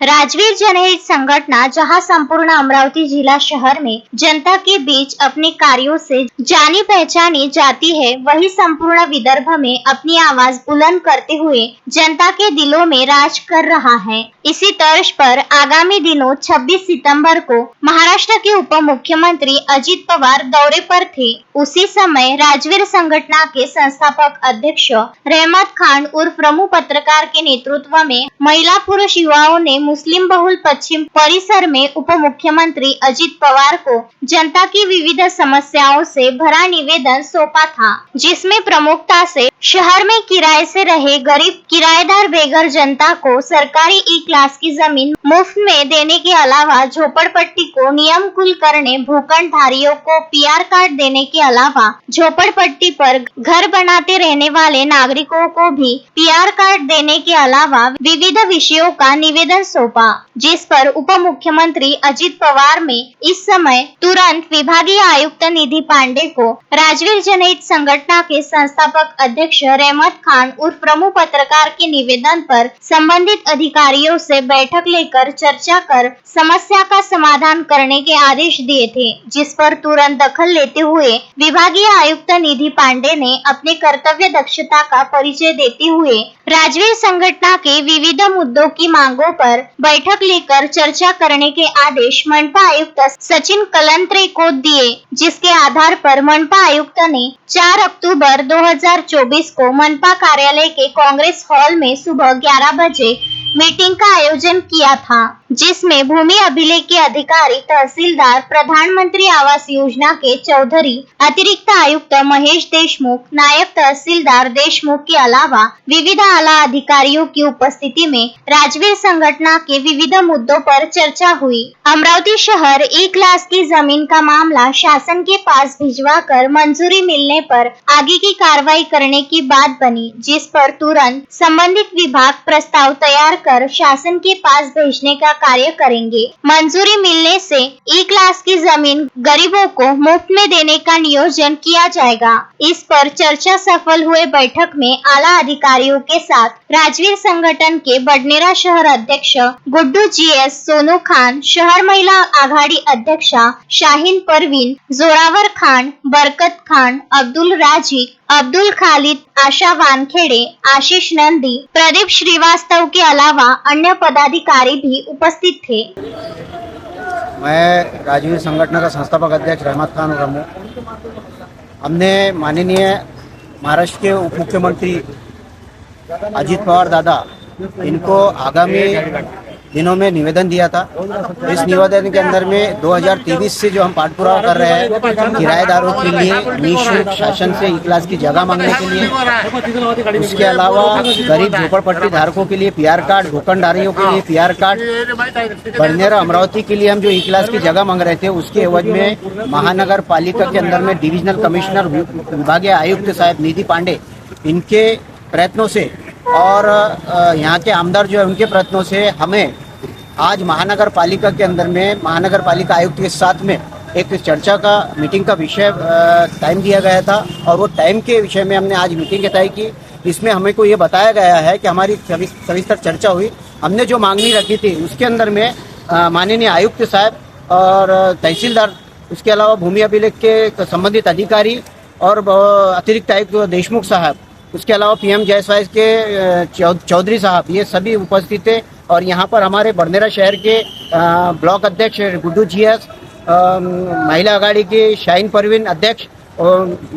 राजवीर जनहित संगठन जहां संपूर्ण अमरावती जिला शहर में जनता के बीच अपने कार्यों से जानी पहचानी जाती है, वही संपूर्ण विदर्भ में अपनी आवाज बुलंद करते हुए जनता के दिलों में राज कर रहा है। इसी तर्ज पर आगामी दिनों 26 सितंबर को महाराष्ट्र के उप मुख्यमंत्री अजित पवार दौरे पर थे। उसी समय राजवीर संगठन के संस्थापक अध्यक्ष रहमत खान उर्फ रमू पत्रकार के नेतृत्व में महिला पुरुष युवाओं ने मुस्लिम बहुल पश्चिम परिसर में उप मुख्यमंत्री अजित पवार को जनता की विविध समस्याओं से भरा निवेदन सौंपा था, जिसमें प्रमुखता से शहर में किराए से रहे गरीब किराएदार बेघर जनता को सरकारी ई क्लास की जमीन मुफ्त में देने के अलावा झोपड़पट्टी को नियमकुल करने, भूखंड धारियों को पीआर कार्ड देने के अलावा झोपड़पट्टी पर घर बनाते रहने वाले नागरिकों को भी पीआर कार्ड देने के अलावा विविध विषयों का निवेदन सौंपा, जिस पर उप मुख्यमंत्री अजित पवार ने इस समय तुरंत विभागीय आयुक्त निधि पांडे को राजवीर जनहित संगठन के संस्थापक अध्यक्ष रहमत खान उर्फ रमू पत्रकार के निवेदन पर संबंधित अधिकारियों से बैठक लेकर चर्चा कर समस्या का समाधान करने के आदेश दिए थे, जिस पर तुरंत दखल लेते हुए विभागीय आयुक्त निधि पांडे ने अपने कर्तव्य दक्षता का परिचय देते हुए राजवीर संगठन के विविध मुद्दों की मांगों पर बैठक लेकर चर्चा करने के आदेश मनपा आयुक्त सचिन कलंत्रे को दिए, जिसके आधार पर मनपा आयुक्त ने 4 अक्टूबर 2024 को मनपा कार्यालय के कांग्रेस हॉल में सुबह 11 बजे मीटिंग का आयोजन किया था, जिसमें भूमि अभिलेख के अधिकारी तहसीलदार, प्रधानमंत्री आवास योजना के चौधरी, अतिरिक्त आयुक्त महेश देशमुख, नायब तहसीलदार देशमुख के अलावा विविध आला अधिकारियों की उपस्थिति में राजवीर संगठन के विविध मुद्दों पर चर्चा हुई। अमरावती शहर ई क्लास की जमीन का मामला शासन के पास भिजवाकर मंजूरी मिलने पर आगे की कार्रवाई करने की बात बनी, जिस पर तुरंत संबंधित विभाग प्रस्ताव तैयार कर शासन के पास भेजने का कार्य करेंगे। मंजूरी मिलने से ई क्लास की जमीन गरीबों को मुफ्त में देने का नियोजन किया जाएगा। इस पर चर्चा सफल हुए बैठक में आला अधिकारियों के साथ राजवीर संगठन के बडनेरा शहर अध्यक्ष गुड्डू जीएस, सोनू खान, शहर महिला आघाड़ी अध्यक्षा शाहीन परवीन, जोरावर खान, बरकत खान, अब्दुल राजीक, अब्दुल खालिद, आशा वानखेड़े, आशीष नंदी, प्रदीप श्रीवास्तव के अलावा अन्य पदाधिकारी भी उपस्थित थे। मैं राजवीर संगठन का संस्थापक अध्यक्ष रहमत खान रमू। हमने माननीय महाराष्ट्र के उप मुख्यमंत्री अजित पवार दादा इनको आगामी दिनों में निवेदन दिया था। इस निवेदन के अंदर में 2023 से जो हम पाठ पुरावा कर रहे हैं किराएदारों के लिए निःशुल्क शासन से ई क्लास की जगह मांगने के लिए, उसके अलावा गरीब झोपड़पट्टी धारकों के लिए पीआर कार्ड, भूखंडारियों के लिए पीआर कार्ड, बडनेरा अमरावती के लिए हम जो ई क्लास की जगह मांग रहे थे उसके एवज में महानगर पालिका के अंदर में डिविजनल कमिश्नर विभागीय आयुक्त साहब निधि पांडे इनके प्रयत्नों से और यहाँ के आमदार जो है उनके प्रयत्नों से हमें आज महानगर पालिका के अंदर में महानगर पालिका आयुक्त के साथ में एक चर्चा का मीटिंग का विषय टाइम दिया गया था और वो टाइम के विषय में हमने आज मीटिंग तय की। इसमें हमें को ये बताया गया है कि हमारी सविस्तर चर्चा हुई। हमने जो मांगनी रखी थी उसके अंदर में माननीय आयुक्त साहब और तहसीलदार, उसके अलावा भूमि अभिलेख के संबंधित अधिकारी और अतिरिक्त आयुक्त देशमुख साहब, उसके अलावा पीएम जयसवाल के चौधरी साहब, ये सभी उपस्थित थे। और यहाँ पर हमारे बडनेरा शहर के ब्लॉक अध्यक्ष गुड्डू जीएस, महिला आघाड़ी के शाहीन परवीन अध्यक्ष,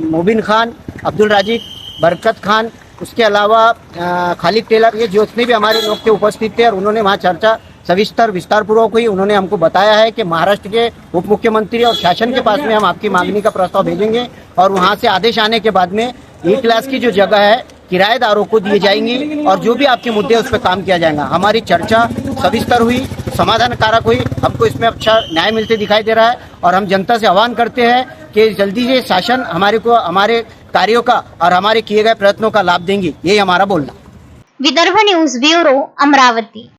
मोबिन खान, अब्दुल राजीक, बरकत खान, उसके अलावा खालिद टेलर, ये जितने भी हमारे लोग थे उपस्थित थे और उन्होंने वहाँ चर्चा सविस्तर विस्तार पूर्वक हुई। उन्होंने हमको बताया है कि महाराष्ट्र के उप मुख्यमंत्री और शासन के पास में हम आपकी मांगनी का प्रस्ताव भेजेंगे और वहाँ से आदेश आने के बाद में ई क्लास की जो जगह है किराएदारों को दिए जाएंगी और जो भी आपके मुद्दे उस पर काम किया जाएगा। हमारी चर्चा सविस्तर हुई, समाधानकारक हुई, हमको इसमें अच्छा न्याय मिलते दिखाई दे रहा है और हम जनता से आह्वान करते हैं कि जल्दी से शासन हमारे को हमारे कार्यों का और हमारे किए गए प्रयत्नों का लाभ देंगी। यही हमारा बोलना। Vidarbha news bureau, Amravati.